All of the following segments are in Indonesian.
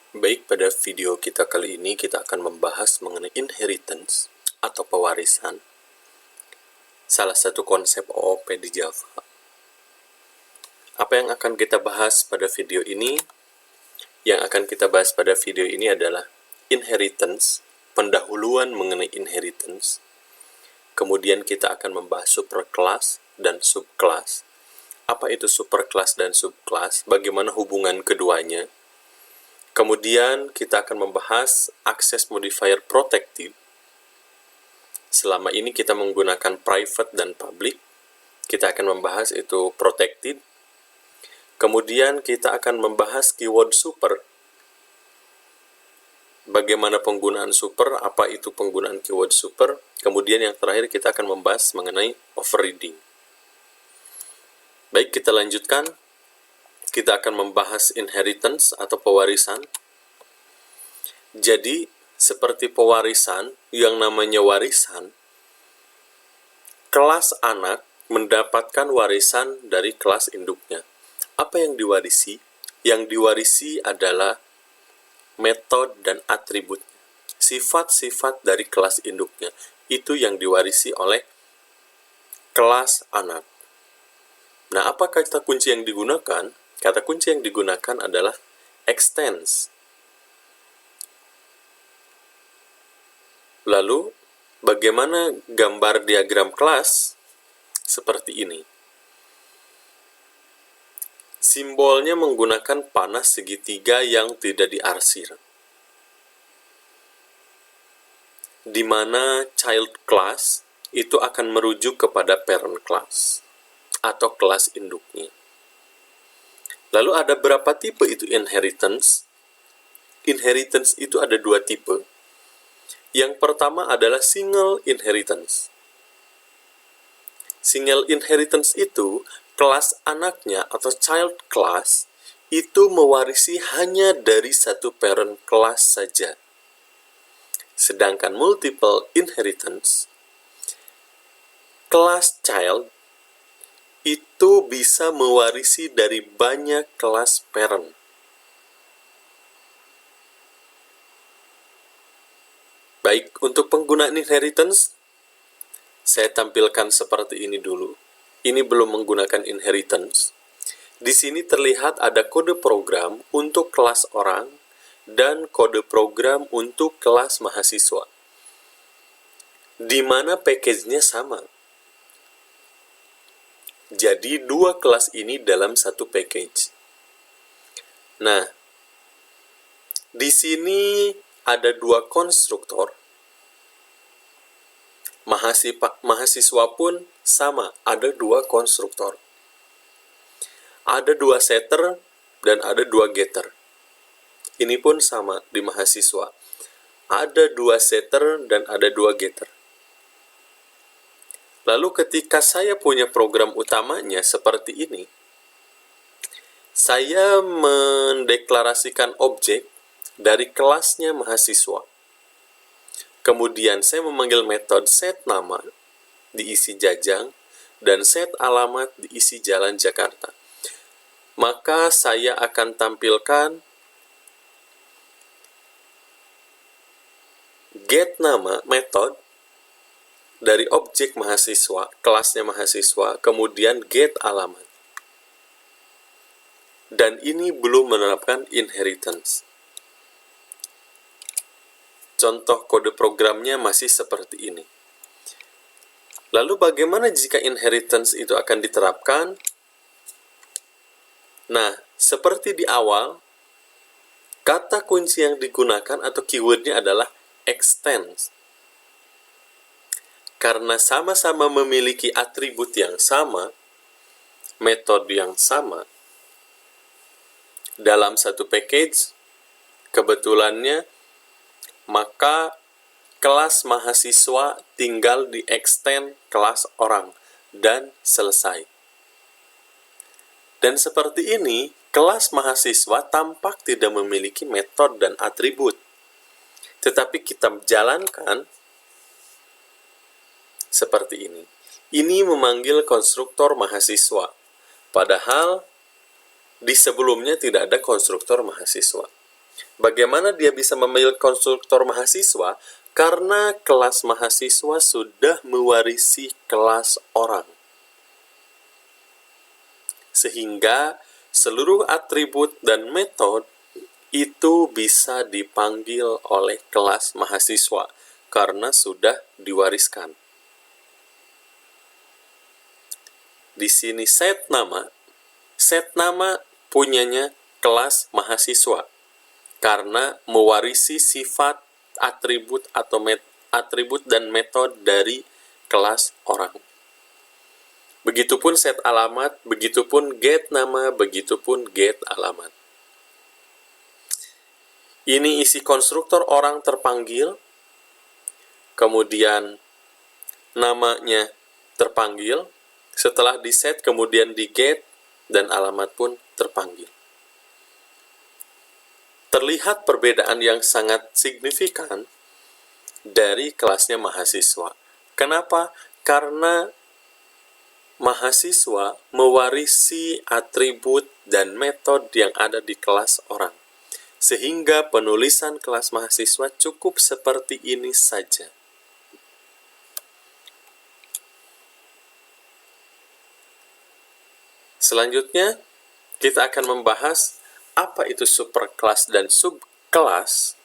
Baik, pada video kita kali ini kita akan membahas mengenai inheritance atau pewarisan, salah satu konsep OOP di Java. Apa yang akan kita bahas pada video ini? Yang akan kita bahas pada video ini adalah inheritance, pendahuluan mengenai inheritance. Kemudian kita akan membahas superclass dan subclass. Apa itu superclass dan subclass? Bagaimana hubungan keduanya? Kemudian kita akan membahas access modifier protected. Selama ini kita menggunakan private dan public. Kita akan membahas itu protected. Kemudian kita akan membahas keyword super. Bagaimana penggunaan super, apa itu penggunaan keyword super. Kemudian yang terakhir kita akan membahas mengenai overriding. Baik, kita lanjutkan. Kita akan membahas inheritance atau pewarisan. Jadi, seperti pewarisan, yang namanya warisan, kelas anak mendapatkan warisan dari kelas induknya. Apa yang diwarisi? Yang diwarisi adalah metode dan atribut. Sifat-sifat dari kelas induknya. Itu yang diwarisi oleh kelas anak. Nah, apa kata kunci yang digunakan? Kata kunci yang digunakan adalah extends. Lalu, bagaimana gambar diagram kelas? Seperti ini. Simbolnya menggunakan panah segitiga yang tidak diarsir. Di mana child class itu akan merujuk kepada parent class atau kelas induknya. Lalu ada berapa tipe itu inheritance? Inheritance itu ada dua tipe. Yang pertama adalah single inheritance. Single inheritance itu kelas anaknya atau child class itu mewarisi hanya dari satu parent class saja. Sedangkan multiple inheritance, kelas child itu bisa mewarisi dari banyak kelas parent. Baik, untuk penggunaan inheritance, saya tampilkan seperti ini dulu. Ini belum menggunakan inheritance. Di sini terlihat ada kode program untuk kelas orang dan kode program untuk kelas mahasiswa. Di mana package-nya sama. Jadi dua kelas ini dalam satu package. Nah, di sini ada dua konstruktor. Mahasiswa pun sama, ada dua konstruktor. Ada dua setter dan ada dua getter. Ini pun sama di mahasiswa. Ada dua setter dan ada dua getter. Lalu ketika saya punya program utamanya seperti ini, saya mendeklarasikan objek dari kelasnya mahasiswa. Kemudian saya memanggil metode set nama, diisi Jajang, dan set alamat, diisi Jalan Jakarta. Maka saya akan tampilkan get nama metode dari objek mahasiswa, kelasnya mahasiswa, kemudian get alamat. Dan ini belum menerapkan inheritance. Contoh kode programnya masih seperti ini. Lalu bagaimana jika inheritance itu akan diterapkan? Nah, seperti di awal, kata kunci yang digunakan atau keywordnya adalah extends. Karena sama-sama memiliki atribut yang sama, metode yang sama, dalam satu package, kebetulannya, maka kelas mahasiswa tinggal di-extend kelas orang dan selesai. Dan seperti ini, kelas mahasiswa tampak tidak memiliki metode dan atribut. Tetapi kita jalankan seperti ini. Ini memanggil konstruktor mahasiswa. Padahal di sebelumnya tidak ada konstruktor mahasiswa. Bagaimana dia bisa memilih konstruktor mahasiswa? Karena kelas mahasiswa sudah mewarisi kelas orang. Sehingga seluruh atribut dan metode itu bisa dipanggil oleh kelas mahasiswa karena sudah diwariskan. Di sini set nama punyanya kelas mahasiswa karena mewarisi sifat, atribut atau atribut dan metode dari kelas orang. Begitupun set alamat, begitupun get nama, begitupun get alamat. Ini isi konstruktor orang terpanggil, kemudian namanya terpanggil, setelah di set kemudian di get, dan alamat pun terpanggil. Terlihat perbedaan yang sangat signifikan dari kelasnya mahasiswa. Kenapa? Karena mahasiswa mewarisi atribut dan metode yang ada di kelas orang. Sehingga penulisan kelas mahasiswa cukup seperti ini saja. Selanjutnya, kita akan membahas apa itu superkelas dan subkelas.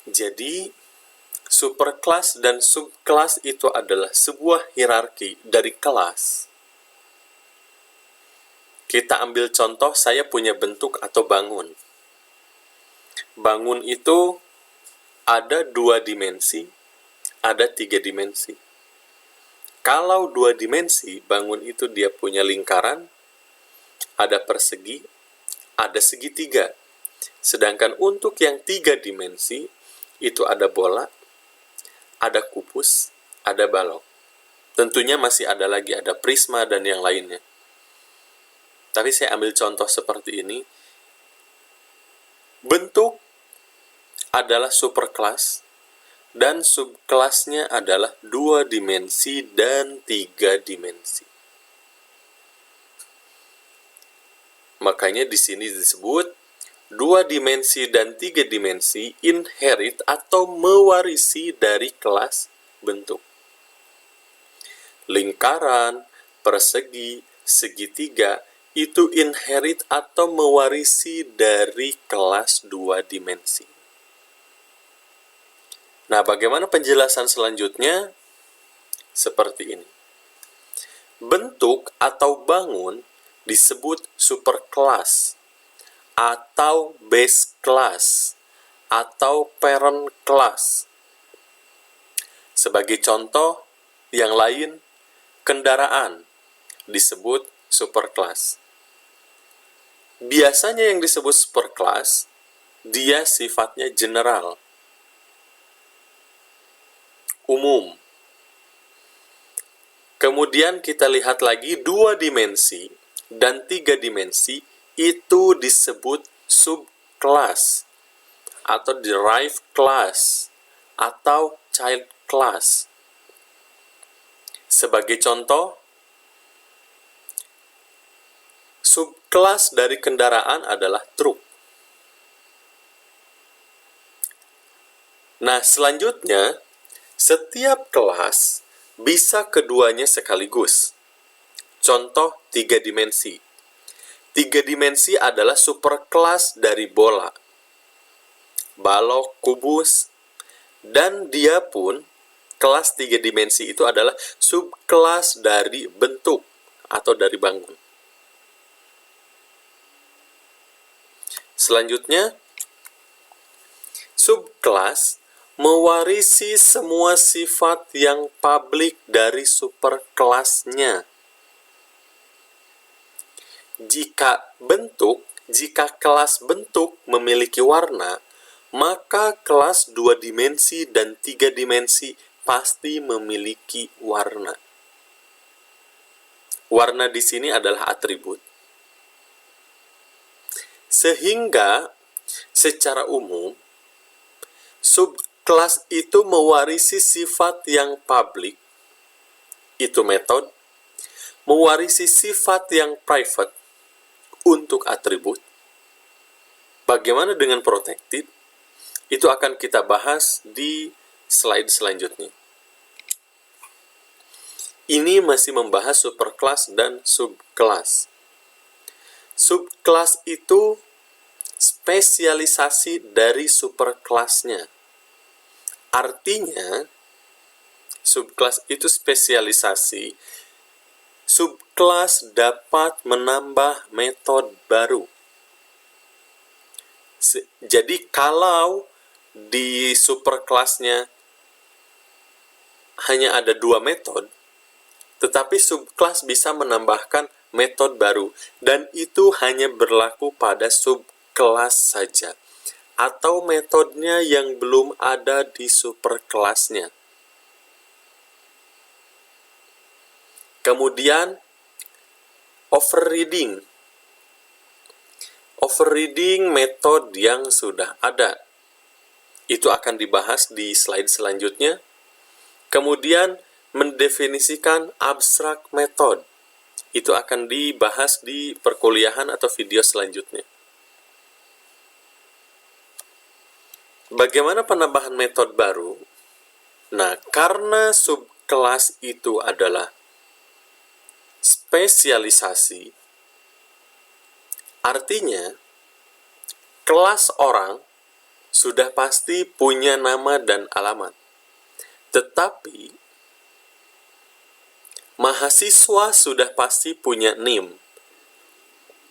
Jadi, superkelas dan subkelas itu adalah sebuah hierarki dari kelas. Kita ambil contoh, saya punya bentuk atau bangun. Bangun itu ada 2 dimensi, ada 3 dimensi. Kalau 2 dimensi, bangun itu dia punya lingkaran, ada persegi, ada segitiga. Sedangkan untuk yang 3 dimensi, itu ada bola, ada kubus, ada balok. Tentunya masih ada lagi, ada prisma dan yang lainnya. Tapi saya ambil contoh seperti ini. Bentuk adalah superkelas, dan subkelasnya adalah 2 dimensi dan 3 dimensi. Makanya di sini disebut 2 dimensi dan 3 dimensi inherit atau mewarisi dari kelas bentuk. Lingkaran, persegi, segitiga itu inherit atau mewarisi dari kelas 2 dimensi. Nah, bagaimana penjelasan selanjutnya? Seperti ini. Bentuk atau bangun disebut superkelas atau base class atau parent class. Sebagai contoh yang lain, kendaraan disebut superkelas. Biasanya yang disebut superkelas, dia sifatnya general, umum. Kemudian kita lihat lagi 2 dimensi dan 3 dimensi itu disebut subclass atau derived class atau child class. Sebagai contoh, subkelas dari kendaraan adalah truk. Nah, selanjutnya, setiap kelas bisa keduanya sekaligus. Contoh 3 dimensi. 3 dimensi adalah superkelas dari bola, balok, kubus, dan dia pun kelas 3 dimensi itu adalah subkelas dari bentuk atau dari bangun. Selanjutnya, subkelas mewarisi semua sifat yang publik dari superkelasnya. Jika kelas bentuk memiliki warna, maka kelas 2 dimensi dan 3 dimensi pasti memiliki warna. Warna di sini adalah atribut. Sehingga secara umum, subkelas itu mewarisi sifat yang publik, itu metode, mewarisi sifat yang private untuk atribut. Bagaimana dengan protected? Itu akan kita bahas di slide selanjutnya. Ini masih membahas superclass dan subclass. Subclass itu spesialisasi dari superclassnya. Artinya, subclass itu spesialisasi. Subclass dapat menambah metode baru. Jadi kalau di superclassnya hanya ada 2 metode, tetapi subclass bisa menambahkan metode baru, dan itu hanya berlaku pada subclass saja, atau metodenya yang belum ada di superclassnya. Kemudian, overriding. Overriding metode yang sudah ada. Itu akan dibahas di slide selanjutnya. Kemudian, mendefinisikan abstrak method. Itu akan dibahas di perkuliahan atau video selanjutnya. Bagaimana penambahan metode baru? Nah, karena subkelas itu adalah spesialisasi, artinya kelas orang sudah pasti punya nama dan alamat. Tetapi mahasiswa sudah pasti punya NIM.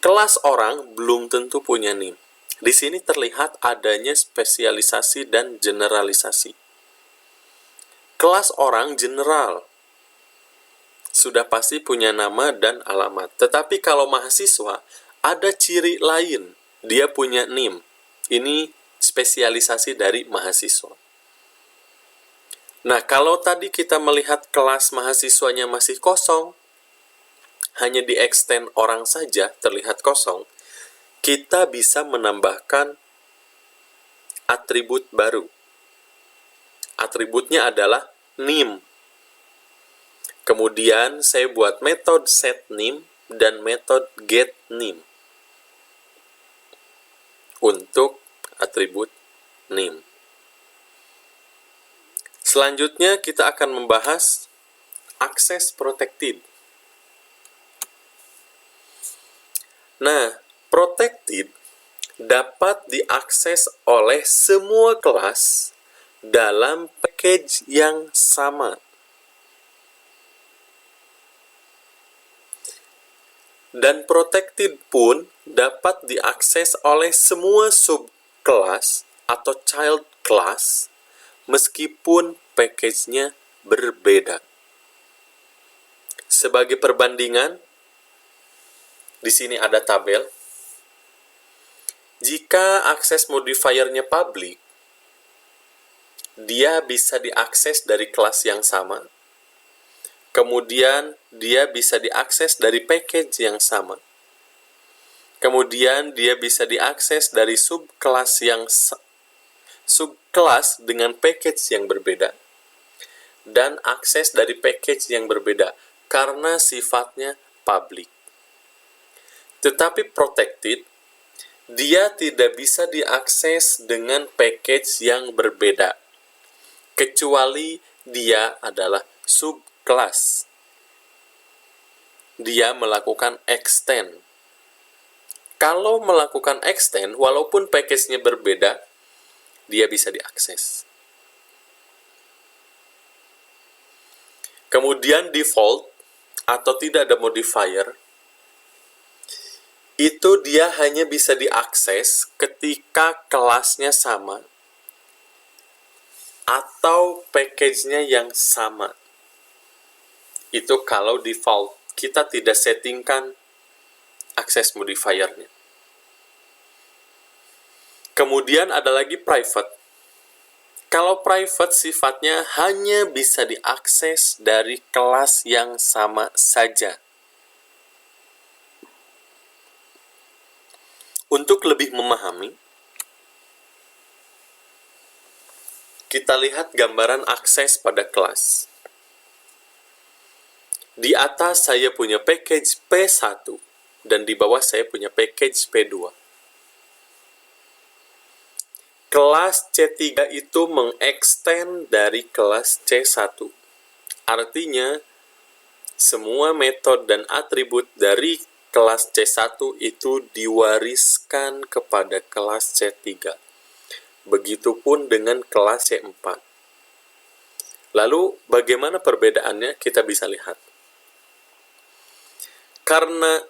Kelas orang belum tentu punya NIM. Di sini terlihat adanya spesialisasi dan generalisasi. Kelas orang general sudah pasti punya nama dan alamat. Tetapi kalau mahasiswa ada ciri lain, dia punya NIM. Ini spesialisasi dari mahasiswa. Nah, kalau tadi kita melihat kelas mahasiswanya masih kosong, hanya di-extend orang saja terlihat kosong, kita bisa menambahkan atribut baru. Atributnya adalah NIM. Kemudian saya buat metode setNIM dan metode getNIM untuk atribut NIM. Selanjutnya kita akan membahas access protected. Nah, protected dapat diakses oleh semua kelas dalam package yang sama. Dan protected pun dapat diakses oleh semua subkelas atau child class meskipun package-nya berbeda. Sebagai perbandingan, di sini ada tabel. Jika akses modifier-nya public, dia bisa diakses dari kelas yang sama. Kemudian, dia bisa diakses dari package yang sama. Kemudian, dia bisa diakses dari subkelas subkelas dengan package yang berbeda. Dan akses dari package yang berbeda karena sifatnya public. Tetapi protected, dia tidak bisa diakses dengan package yang berbeda, kecuali dia adalah subkelas. Dia melakukan extend. Kalau melakukan extend, walaupun package-nya berbeda, dia bisa diakses. Kemudian default atau tidak ada modifier, itu dia hanya bisa diakses ketika kelasnya sama atau package-nya yang sama. Itu kalau default, kita tidak settingkan akses modifier-nya. Kemudian ada lagi private. Kalau private sifatnya hanya bisa diakses dari kelas yang sama saja. Untuk lebih memahami, kita lihat gambaran akses pada kelas. Di atas saya punya package P1 dan di bawah saya punya package P2. Kelas C3 itu mengextend dari kelas C1. Artinya, semua metode dan atribut dari kelas C1 itu diwariskan kepada kelas C3. Begitupun dengan kelas C4. Lalu, bagaimana perbedaannya? Kita bisa lihat. Karena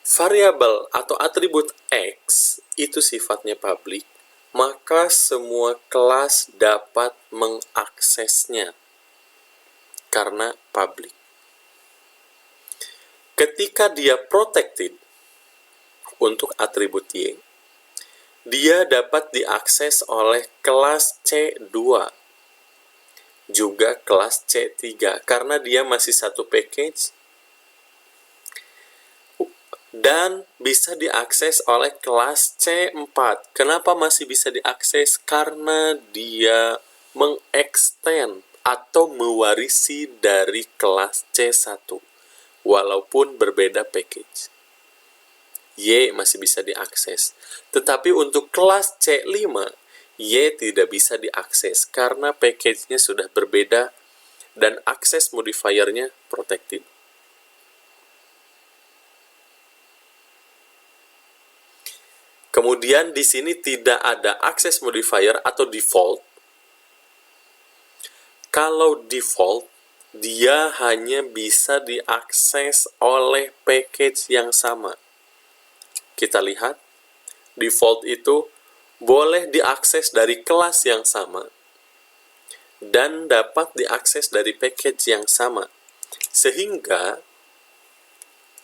variabel atau atribut X itu sifatnya publik, maka semua kelas dapat mengaksesnya karena publik. Ketika dia protected untuk atribut Y, dia dapat diakses oleh kelas C2, juga kelas C3, karena dia masih satu package dan bisa diakses oleh kelas C4. Kenapa masih bisa diakses? Karena dia mengextend atau mewarisi dari kelas C1, walaupun berbeda package. Y masih bisa diakses. Tetapi untuk kelas C5, Y tidak bisa diakses karena package-nya sudah berbeda dan akses modifiernya protected. Kemudian di sini tidak ada access modifier atau default. Kalau default, dia hanya bisa diakses oleh package yang sama. Kita lihat, default itu boleh diakses dari kelas yang sama dan dapat diakses dari package yang sama. Sehingga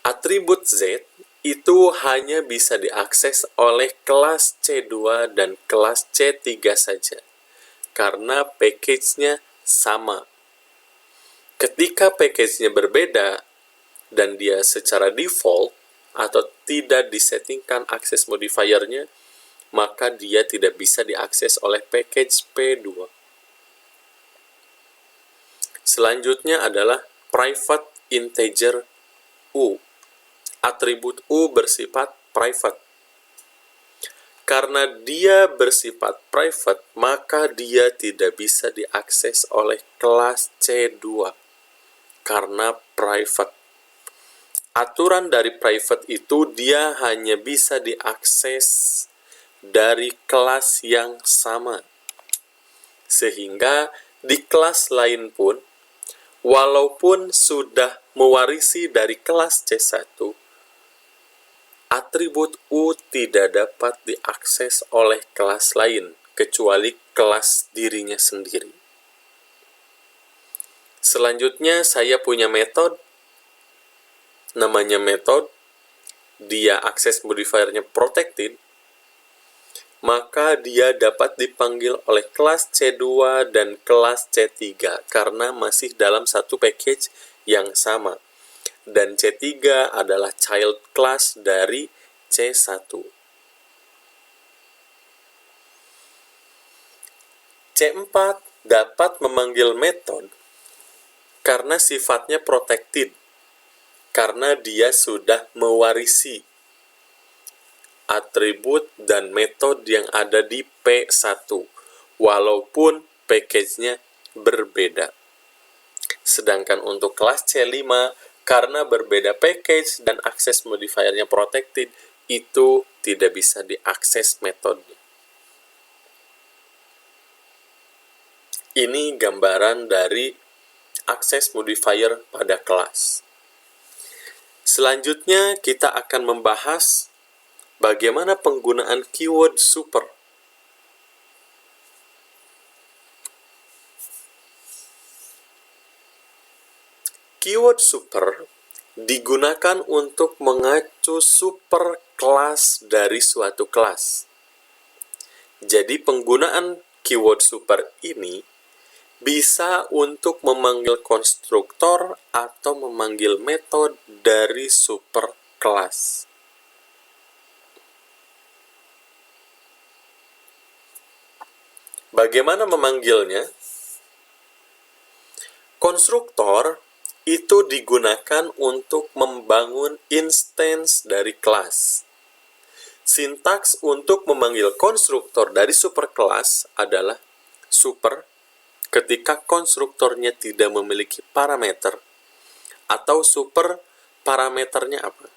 atribut Z itu hanya bisa diakses oleh kelas C2 dan kelas C3 saja, karena package-nya sama. Ketika package-nya berbeda, dan dia secara default, atau tidak disettingkan akses modifiernya, maka dia tidak bisa diakses oleh package P2. Selanjutnya adalah private integer U. Atribut U bersifat private. Karena dia bersifat private, maka dia tidak bisa diakses oleh kelas C2 karena private. Aturan dari private itu dia hanya bisa diakses dari kelas yang sama. Sehingga di kelas lain pun, walaupun sudah mewarisi dari kelas C1, atribut U tidak dapat diakses oleh kelas lain, kecuali kelas dirinya sendiri. Selanjutnya, saya punya metode, namanya metode, dia akses modifiernya protected, maka dia dapat dipanggil oleh kelas C2 dan kelas C3, karena masih dalam satu package yang sama. Dan C3 adalah child class dari C1. C4 dapat memanggil metode karena sifatnya protected, karena dia sudah mewarisi atribut dan metode yang ada di P1, walaupun package-nya berbeda. Sedangkan untuk kelas C5, karena berbeda package dan akses modifiernya protected, itu tidak bisa diakses metode. Ini gambaran dari akses modifier pada kelas. Selanjutnya kita akan membahas bagaimana penggunaan keyword super. Keyword super digunakan untuk mengacu super kelas dari suatu kelas. Jadi penggunaan keyword super ini bisa untuk memanggil konstruktor atau memanggil metode dari super kelas. Bagaimana memanggilnya? Konstruktor itu digunakan untuk membangun instance dari kelas. Sintaks untuk memanggil konstruktor dari superkelas adalah super ketika konstruktornya tidak memiliki parameter, atau super parameternya apa?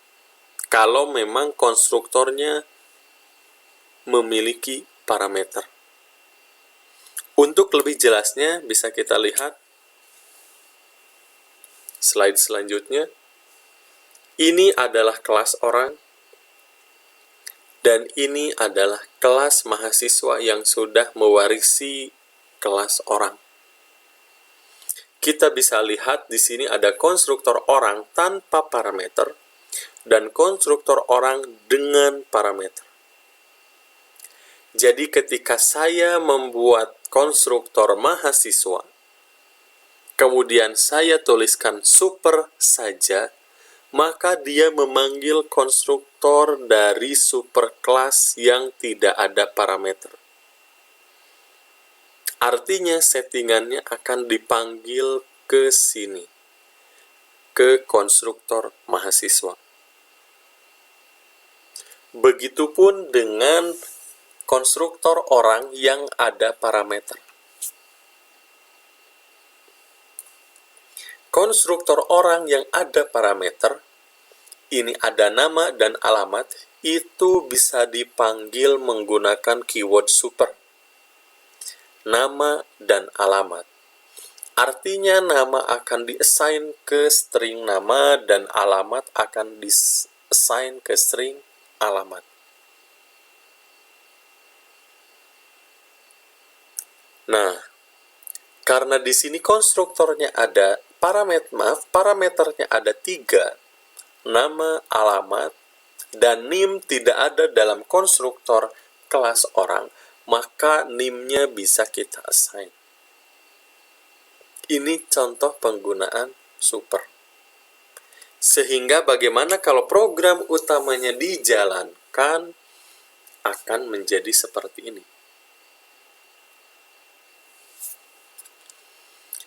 Kalau memang konstruktornya memiliki parameter. Untuk lebih jelasnya bisa kita lihat slide selanjutnya. Ini adalah kelas orang, dan ini adalah kelas mahasiswa yang sudah mewarisi kelas orang. Kita bisa lihat di sini ada konstruktor orang tanpa parameter dan konstruktor orang dengan parameter. Jadi ketika saya membuat konstruktor mahasiswa, kemudian saya tuliskan super saja, maka dia memanggil konstruktor dari superkelas yang tidak ada parameter. Artinya settingannya akan dipanggil ke sini, ke konstruktor mahasiswa. Begitupun dengan konstruktor orang yang ada parameter. Konstruktor orang yang ada parameter, ini ada nama dan alamat, itu bisa dipanggil menggunakan keyword super. Nama dan alamat. Artinya nama akan di-assign ke string nama dan alamat akan di-assign ke string alamat. Nah, karena di sini konstruktornya ada parameternya ada 3, nama, alamat, dan nim tidak ada dalam konstruktor kelas orang, maka nim-nya bisa kita assign. Ini contoh penggunaan super. Sehingga bagaimana kalau program utamanya dijalankan akan menjadi seperti ini.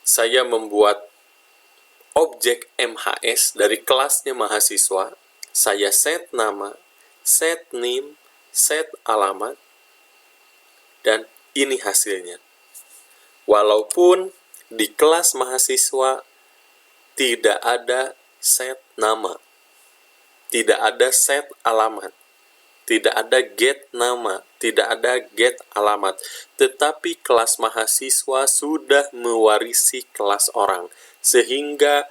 Saya membuat objek MHS dari kelasnya mahasiswa, saya set nama, set name, set alamat, dan ini hasilnya. Walaupun di kelas mahasiswa tidak ada set nama, tidak ada set alamat, tidak ada get nama, tidak ada get alamat, tetapi kelas mahasiswa sudah mewarisi kelas orang, sehingga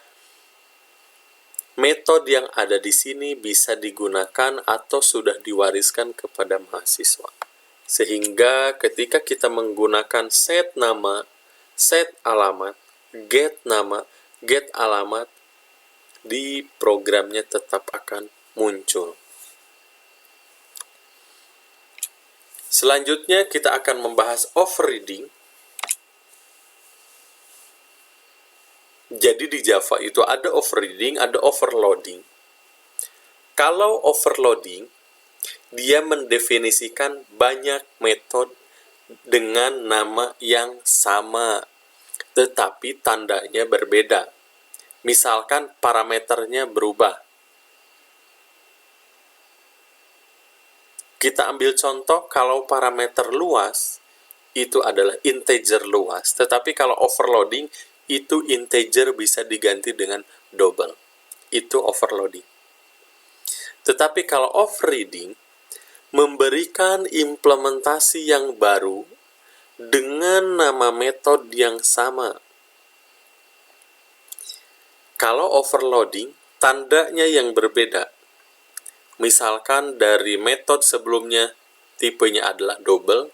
metode yang ada di sini bisa digunakan atau sudah diwariskan kepada mahasiswa. Sehingga ketika kita menggunakan set nama, set alamat, get nama, get alamat, di programnya tetap akan muncul. Selanjutnya kita akan membahas overriding. Jadi di Java itu ada overriding, ada overloading. Kalau overloading, dia mendefinisikan banyak metode dengan nama yang sama, tetapi tandanya berbeda. Misalkan parameternya berubah. Kita ambil contoh, kalau parameter luas, itu adalah integer luas. Tetapi kalau overloading, itu integer bisa diganti dengan double. Itu overloading. Tetapi kalau overriding, memberikan implementasi yang baru dengan nama metode yang sama. Kalau overloading, tandanya yang berbeda. Misalkan dari metode sebelumnya tipenya adalah double,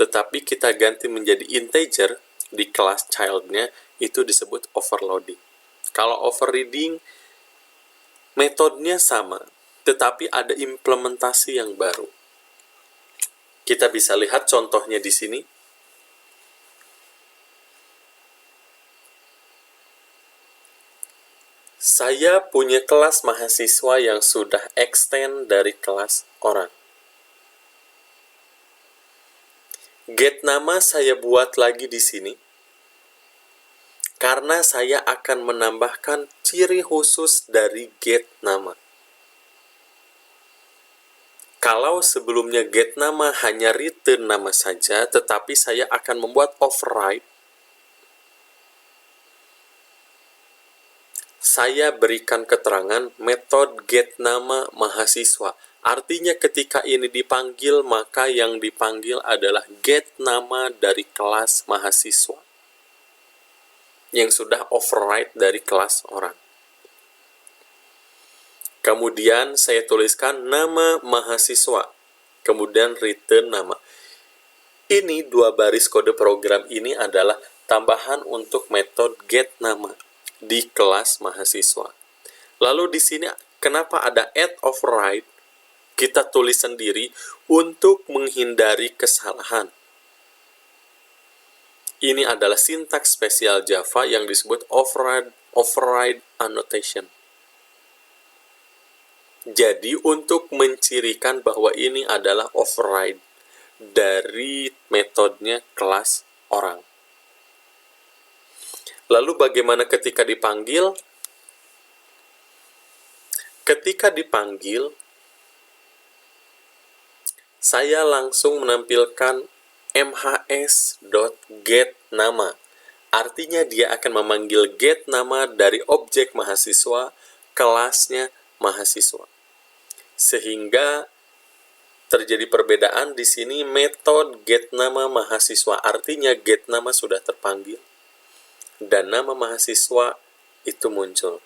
tetapi kita ganti menjadi integer di kelas child-nya, itu disebut overloading. Kalau overriding, metodenya sama, tetapi ada implementasi yang baru. Kita bisa lihat contohnya di sini. Saya punya kelas mahasiswa yang sudah extend dari kelas orang. Get nama saya buat lagi di sini. karena saya akan menambahkan ciri khusus dari get nama. Kalau sebelumnya get nama hanya return nama saja, tetapi saya akan membuat override, saya berikan keterangan metode get nama mahasiswa. Artinya ketika ini dipanggil, maka yang dipanggil adalah get nama dari kelas mahasiswa yang sudah override dari kelas orang. Kemudian saya tuliskan nama mahasiswa, kemudian return nama. Ini dua baris kode program ini adalah tambahan untuk metode get nama di kelas mahasiswa. Lalu di sini kenapa ada add override? Kita tulis sendiri untuk menghindari kesalahan. Ini adalah sintaks spesial Java yang disebut override annotation. Jadi untuk mencirikan bahwa ini adalah override dari metodenya kelas orang. Lalu bagaimana ketika dipanggil? Ketika dipanggil, saya langsung menampilkan mhs.getNama. Artinya dia akan memanggil get nama dari objek mahasiswa, kelasnya mahasiswa. Sehingga terjadi perbedaan di sini metode get nama mahasiswa. Artinya get nama sudah terpanggil dan nama mahasiswa itu muncul.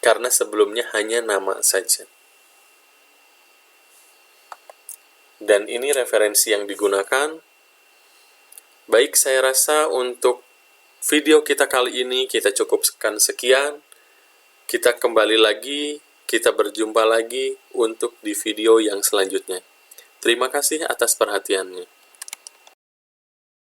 Karena sebelumnya hanya nama saja. Dan ini referensi yang digunakan. Baik, saya rasa untuk video kita kali ini kita cukupkan sekian. Kita kembali lagi, kita berjumpa lagi untuk di video yang selanjutnya. Terima kasih atas perhatiannya.